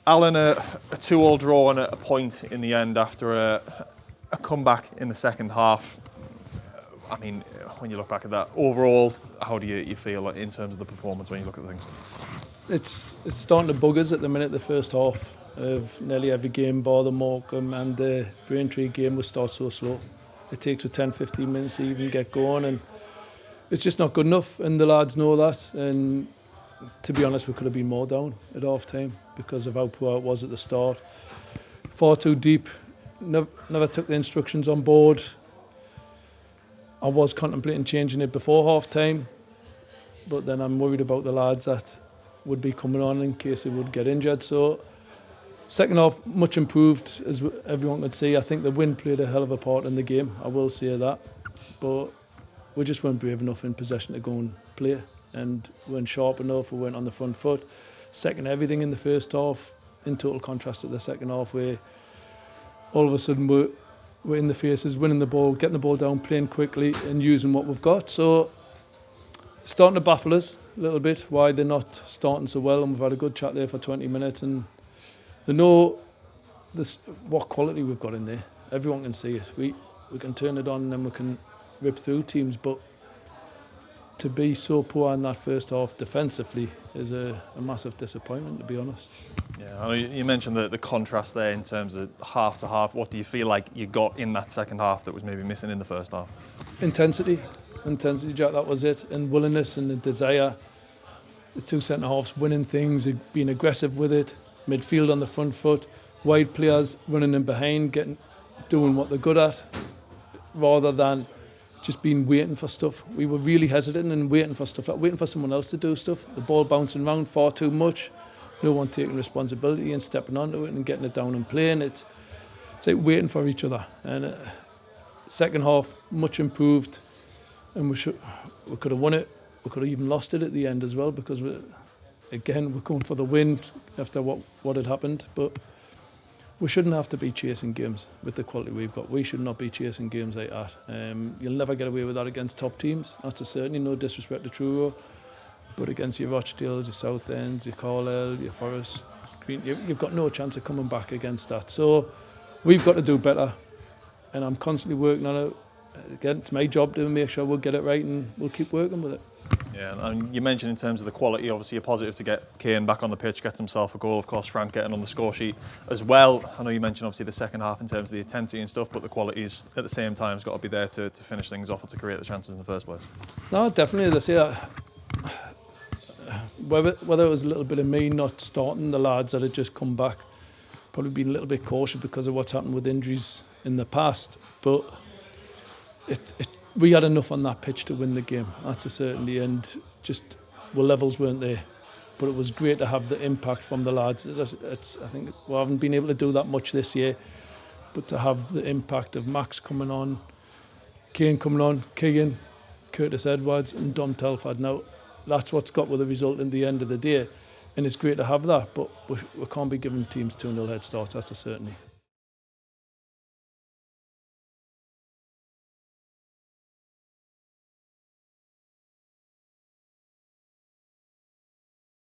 Alan, a 2-2 draw and a point in the end after a comeback in the second half. I mean, when you look back at that, overall, how do you feel in terms of the performance when you look at things? It's starting to bug us at the minute, the first half of nearly every game, bar the Morecambe and the Braintree game, we start so slow. It takes 10-15 minutes to even get going, and it's just not good enough, and the lads know that. And to be honest, we could have been more down at half time because of how poor it was at the start. Far too deep, never took the instructions on board. I was contemplating changing it before half time, but then I'm worried about the lads that would be coming on in case they would get injured. So second half much improved, as everyone could see. I think the wind played a hell of a part in the game, I will say that, but we just weren't brave enough in possession to go and play, and weren't sharp enough. We weren't on the front foot. Second everything in the first half, in total contrast to the second half, where all of a sudden we're in the faces, winning the ball, getting the ball down, playing quickly and using what we've got. So starting to baffle us a little bit why they're not starting so well, and we've had a good chat there for 20 minutes, and they know what quality we've got in there. Everyone can see it. We can turn it on and then we can rip through teams, but to be so poor in that first half defensively is a massive disappointment, to be honest. Yeah, I mean, you mentioned the contrast there in terms of half to half. What do you feel like you got in that second half that was maybe missing in the first half? Intensity, Jack, that was it, and willingness and the desire. The two centre-halves winning things, being aggressive with it, midfield on the front foot, wide players running in behind, doing what they're good at, rather than just being waiting for stuff. We were really hesitant and waiting for stuff, like waiting for someone else to do stuff. The ball bouncing around far too much, no one taking responsibility and stepping onto it and getting it down and playing. It's like waiting for each other. And second half, much improved, and we could have won it. We could have even lost it at the end as well, because we're going for the win after what had happened. But we shouldn't have to be chasing games with the quality we've got. We should not be chasing games like that. You'll never get away with that against top teams. That's a certainty, no disrespect to Truro. But against your Rochdales, your Southends, your Carlisle, your Forest, Green, you've got no chance of coming back against that. So we've got to do better. And I'm constantly working on it. Again, it's my job to make sure we'll get it right, and we'll keep working with it. Yeah, and you mentioned in terms of the quality, obviously you're positive to get Kane back on the pitch, gets himself a goal. Of course, Frank getting on the score sheet as well. I know you mentioned obviously the second half in terms of the intensity and stuff, but the quality's at the same time has got to be there to finish things off or to create the chances in the first place. No, definitely. As I say, whether it was a little bit of me not starting the lads that had just come back, probably been a little bit cautious because of what's happened with injuries in the past, but we had enough on that pitch to win the game, that's a certainty, and just levels weren't there. But it was great to have the impact from the lads. I think we haven't been able to do that much this year, but to have the impact of Max coming on, Kane coming on, Keegan, Curtis Edwards and Dom Telford. Now, that's what's got with the result in the end of the day, and it's great to have that, but we can't be giving teams 2-0 head starts, that's a certainty.